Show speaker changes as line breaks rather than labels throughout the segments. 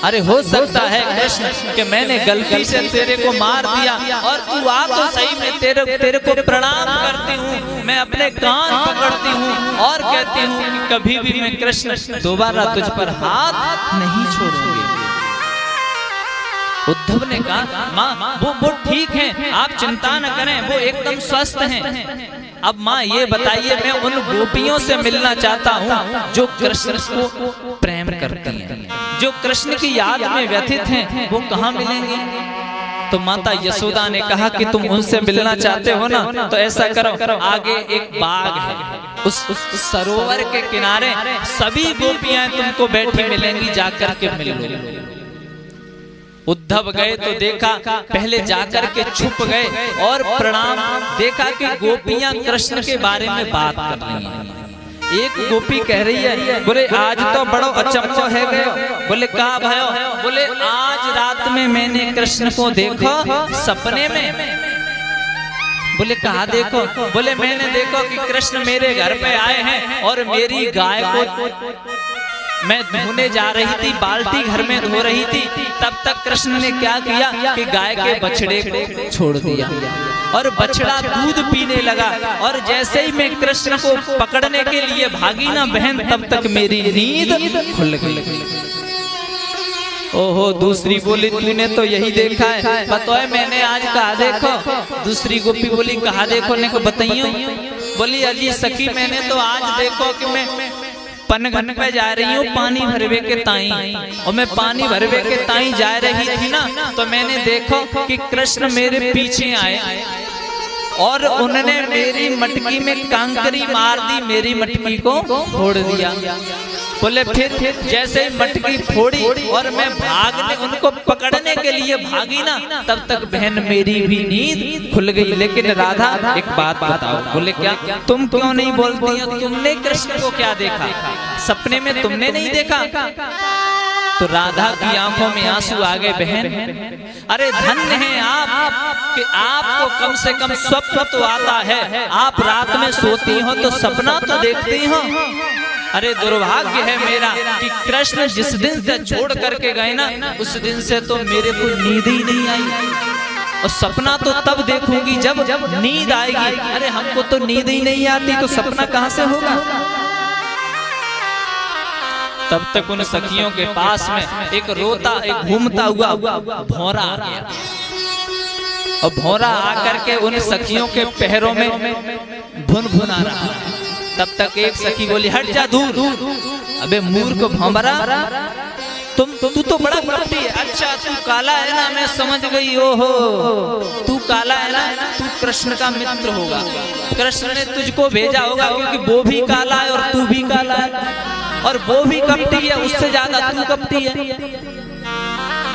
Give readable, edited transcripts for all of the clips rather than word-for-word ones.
अरे हो सकता है कृष्ण कि मैंने गलती से तेरे को मार दिया और तू आ तो सही, मैं तेरे को प्रणाम करती हूँ, मैं अपने कान पकड़ती हूँ और कहती हूँ कि कभी भी मैं कृष्ण दोबारा तुझ पर हाथ नहीं छोड़ूंगी। उद्धव ने कहा माँ वो ठीक है, आप चिंता न करें, वो एकदम स्वस्थ हैं। अब माँ ये बताइए, मैं उन गोपियों से मिलना चाहता हूँ जो कृष्ण को प्रेम करती हैं, जो कृष्ण की याद में व्यथित हैं, वो कहाँ मिलेंगी? तो माता यशोदा ने कहा कि तुम उनसे मिलना चाहते हो ना, तो ऐसा करो, आगे एक बाग है, उस सरोवर के किनारे सभी गोपियां तुमको बैठी मिलेंगी, जाकर के मिल लो। उद्धव गए तो देखा, पहले जाकर के छुप गए और प्रणाम, देखा कि गोपियां कृष्ण के बारे में बात कर रही हैं। एक गोपी कह रही है, बोले आज तो बड़ो अचंभो है गयो। बोले का भयो? बोले आज रात में मैंने कृष्ण को देखो सपने में। बोले कहा देखो? बोले मैंने देखो कि कृष्ण मेरे घर पे आए हैं और मेरी गाय को मैं धोने जा रही थी, बाल्टी घर में धो रही थी, तब तक कृष्ण ने क्या किया कि गाय के बछड़े को छोड़ दिया और बछड़ा दूध पीने लगा। और जैसे ही मैं कृष्ण को पकड़ने के लिए भागी ना बहन, तब तक मेरी नींद खुल गई। ओहो, दूसरी बोली तूने तो यही देखा है, पता है मैंने आज कहा देखो? दूसरी गोपी बोली कहा देखो ने को बताइयो? बोली अजी सखी, मैंने तो आज देखो कि मैं पनघन पे जा रही हूँ पानी भरवे के ताई, और मैं पानी भरवे के ताई जा रही थी ना, तो मैंने देखो कि कृष्ण मेरे पीछे आए और उन्होंने मेरी मटकी में कांकरी मार दी, मेरी मटकी को फोड़ दिया। बोले फिर जैसे ही मटकी फोड़ी और मैं भागने उनको पकड़ने के लिए भागी ना, तब तक बहन मेरी भी नींद खुल गई। लेकिन राधा एक बात बताओ। बोले क्या? तुम क्यों नहीं बोलती हो? तुमने कृष्ण को क्या देखा? सपने में तुमने नहीं देखा? तो राधा की आंखों में आंसू आ गए। बहन अरे धन्य हैं आप कि आपको कम से कम स्वप्न तो आता है, आप रात में सोती हो तो सपना तो देखती हो। अरे दुर्भाग्य है मेरा कि कृष्ण जिस दिन से छोड़ करके गए ना, उस दिन से तो मेरे को नींद ही नहीं आई, और सपना तो तब देखूंगी जब नींद आएगी। अरे हमको तो नींद ही नहीं आती, तो सपना कहां से होगा? तब तक उन सखियों के पास में एक रोता, एक घूमता हुआ भौरा आ गया, और भौरा आकर के उन सखियों के पैरों में भुन भुन आ रहा। तब तक एक सखी बोली हट जा दूर। अबे मूर्ख भौरा, तू तो बड़ा कपटी है। अच्छा तू काला है ना, मैं समझ गई। ओहो तू काला है ना, तू कृष्ण का मित्र होगा, कृष्ण ने तुझको भेजा होगा, क्योंकि वो भी काला है और तू भी काला है, और वो भी कपटी है, उससे ज्यादा तू कपटी है।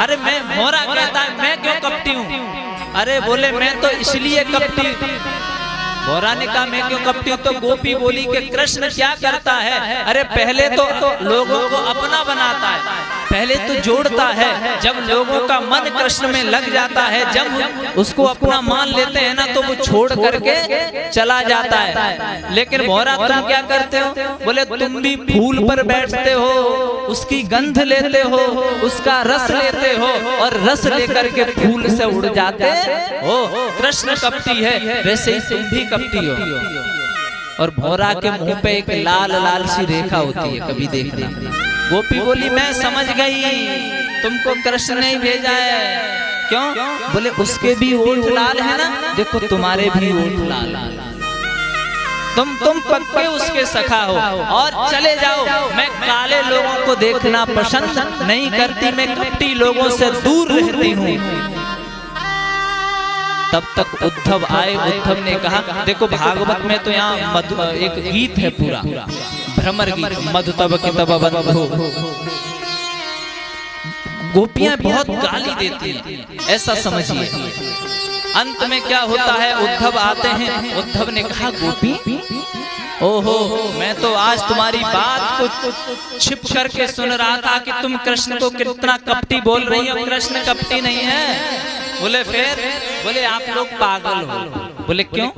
अरे मैं भौरा कहता है मैं क्यों कपटी हूँ? अरे बोले मैं तो इसलिए कपटी। भौरा ने कहा मैं क्यों कपटी हूँ? तो गोपी बोली कि कृष्ण क्या करता है? अरे पहले तो लोगों को अपना बनाता है, पहले तो जोड़ता है, जब लोगों का मन कृष्ण में लग जाता है, जब उसको अपना मान लेते हैं ना, तो वो छोड़ करके चला जाता है। लेकिन भौरा तुम क्या करते हो? बोले तुम भी फूल पर बैठते हो, उसकी गंध लेते हो, उसका रस लेते हो, और रस लेकर के फूल से उड़ जाते हो। कृष्ण कपटी है, वैसे ही तुम भी कपटी हो। और भौरा के मुंह पे एक लाल लाल सी रेखा होती है, कभी देखना। गोपी बोली मैं समझ गई, तुमको कृष्ण ने भेजा है। क्यों? बोले उसके भी ओठ लाल है ना, देखो तुम्हारे भी ओठ लाल। तुम पक्के उसके सखा हो, और चले जाओ। मैं काले लोगों को देखना पसंद नहीं करती, मैं कपटी लोगों से दूर रहती हूँ। तब तक उद्धव आए। उद्धव ने कहा देखो भागवत में तो यहाँ एक गीत है पूरा, भ्रमर गीत, मधु तब के तब बंधु। गोपियां बहुत गाली देती हैं, ऐसा समझिए। अंत में क्या होता है? उद्धव आते हैं। उद्धव ने कहा गोपी ओहो, मैं तो आज तुम्हारी बात को छिप करके सुन रहा था कि तुम कृष्ण को कितना कपटी बोल रही हो। कृष्ण कपटी नहीं है। बोले फिर? बोले आप लोग पागल हो। बोले क्यों?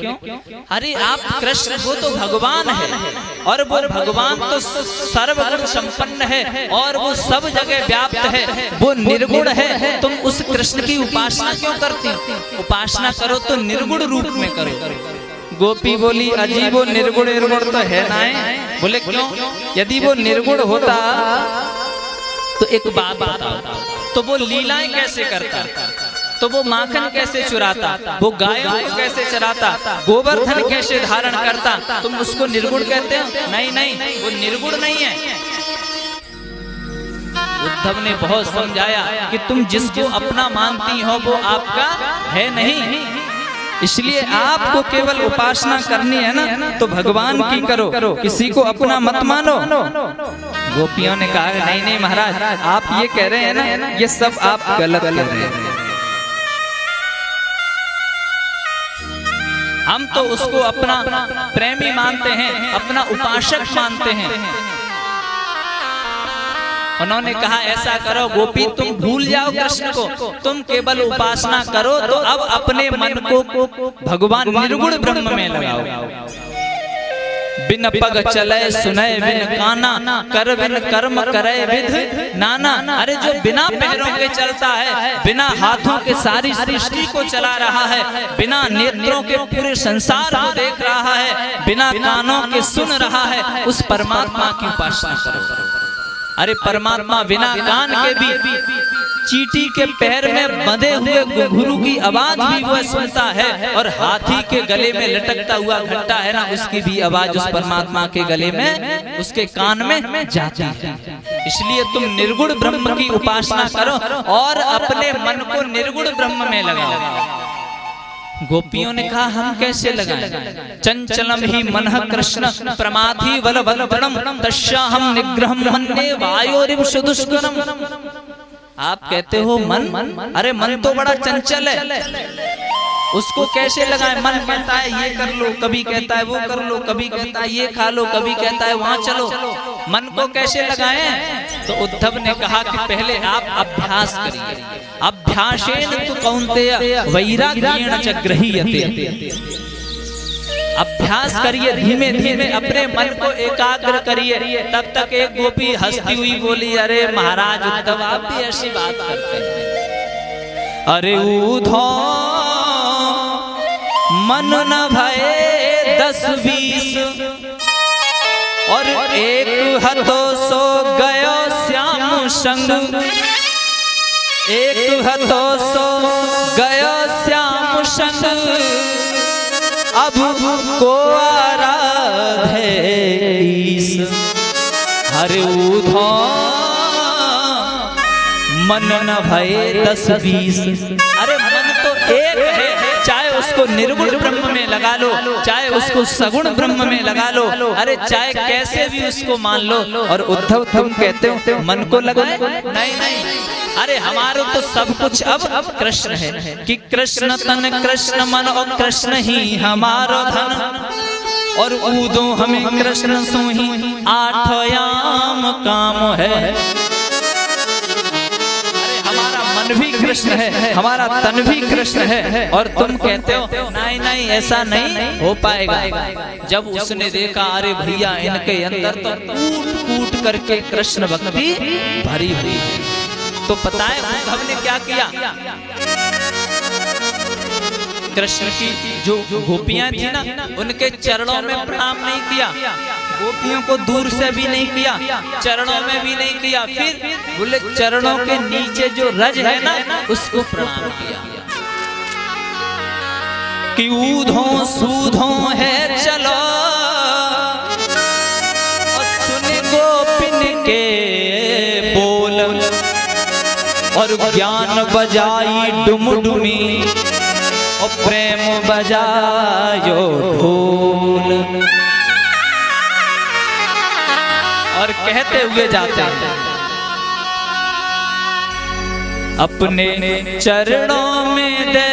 अरे आप कृष्ण, वो तो भगवान है और वो भगवान तो सर्वगुण संपन्न है और वो सब जगह व्याप्त है, वो निर्गुण है। तुम उस कृष्ण की उपासना क्यों करती? उपासना करो तो निर्गुण रूप में करो। गोपी बोली अजी वो निर्गुण निर्गुण तो है ना। बोले क्यों? यदि वो निर्गुण होता तो एक बात बताओ, तो वो लीलाएं कैसे करता? तो वो माखन कैसे चुराता? वो गायों को कैसे चराता? गोवर्धन कैसे धारण करता? तुम उसको निर्गुण कहते हो? नहीं नहीं, वो निर्गुण नहीं है। उद्धव ने बहुत समझाया कि तुम जिसको अपना मानती हो वो आपका है नहीं, इसलिए आपको केवल उपासना करनी है ना तो भगवान की करो, किसी को अपना मत मानो। गोपियों ने कहा नहीं नहीं महाराज, आप ये कह रहे हैं ना, ये सब आप गलत कह रहे हैं। हम तो उसको अपना प्रेमी मानते हैं, अपना उपासक मानते हैं। उन्होंने कहा ऐसा करो गोपी, तुम भूल जाओ कृष्ण को, तुम केवल उपासना करो तो अब अपने मन को भगवान निर्गुण ब्रह्म में लगाओ। बिन पग चले सुने बिन काना, कर बिन कर्म करे विध नाना। अरे जो बिना पैरों के चलता है, बिना हाथों के सारी सृष्टि को चला रहा है, बिना नेत्रों के पूरे संसार को देख रहा है, बिना कानों के सुन रहा है, उस परमात्मा की उपासना करो। अरे परमात्मा बिना कान के भी चींटी के पैर में बंधे हुए घुंघरू की आवाज भी वह सुनता है, और हाथी के गले में लटकता हुआ घंटा है ना, उसकी भी आवाज उस परमात्मा के गले में, उसके कान में जाती है। इसलिए तुम निर्गुण ब्रह्म की उपासना करो और अपने मन को निर्गुण ब्रह्म में लगाओ। गोपियों ने कहा हम कैसे लगाएं? चंचलम ही मनः कृष्ण प्रमाथि वल वलवनम तस्याहं निग्रहं मन्ये वायोरिव सुदुष्करम। आप कहते हो मन, अरे मन तो बड़ा चंचल है, उसको कैसे लगाएं? मन कहता है ये कर लो, कभी कहता है वो कर लो, कभी कहता है ये खा लो, कभी कहता है वहां चलो। मन को कैसे लगाएं? तो उद्धव ने कहा कि पहले आप अभ्यास करिए। अभ्यासेन तु कौन्तेय वैराग्येण च गृह्यते। अभ्यास करिए, धीमे धीमे अपने मन को एकाग्र करिए। तब तक एक गोपी हंसती हुई बोली अरे महाराज उद्धव आप भी ऐसी बात करते हैं। अरे उद्धव मन न भये 10-20 और एक हतो सो गयो श्याम संग, एक हतो सो गयो श्याम संग, अब को आराधे ईश। हरे उद्धव मन न भये 10-20। अरे मन तो एक है, चाहे उसको निर्गुण ब्रह्म में लगा लो, चाहे उसको सगुण ब्रह्म में लगा लो, अरे चाहे कैसे भी उसको मान लो। और उद्धव तुम कहते हो मन को लगाए? नहीं नहीं, अरे हमारा तो सब कुछ अब कृष्ण है कि कृष्ण तन कृष्ण मन और कृष्ण ही हमारा धन, और ऊदो हमें कृष्ण सो ही 8याम काम है। मन भी कृष्ण है, हमारा तन भी कृष्ण है, और तुम कहते हो नहीं नहीं ऐसा नहीं हो पाएगा। जब उसने देखा अरे भैया इनके अंदर तो कूट कूट करके कृष्ण भक्ति भरी हुई है, तो पता है उद्धव ने क्या किया? कृष्ण की जो गोपियां थी ना, उनके चरणों में प्रणाम नहीं किया, गोपियों को दूर से भी नहीं किया, चरणों में भी नहीं किया, फिर बोले चरणों के नीचे जो रज है ना उसको प्रणाम किया कि ऊधों सूधों है चलो और सुन गोपिन के बोल, और ज्ञान बजाई डुमडुमी और प्रेम बजायो ढोल। और कहते हुए जाते हैं अपने चरणों में दे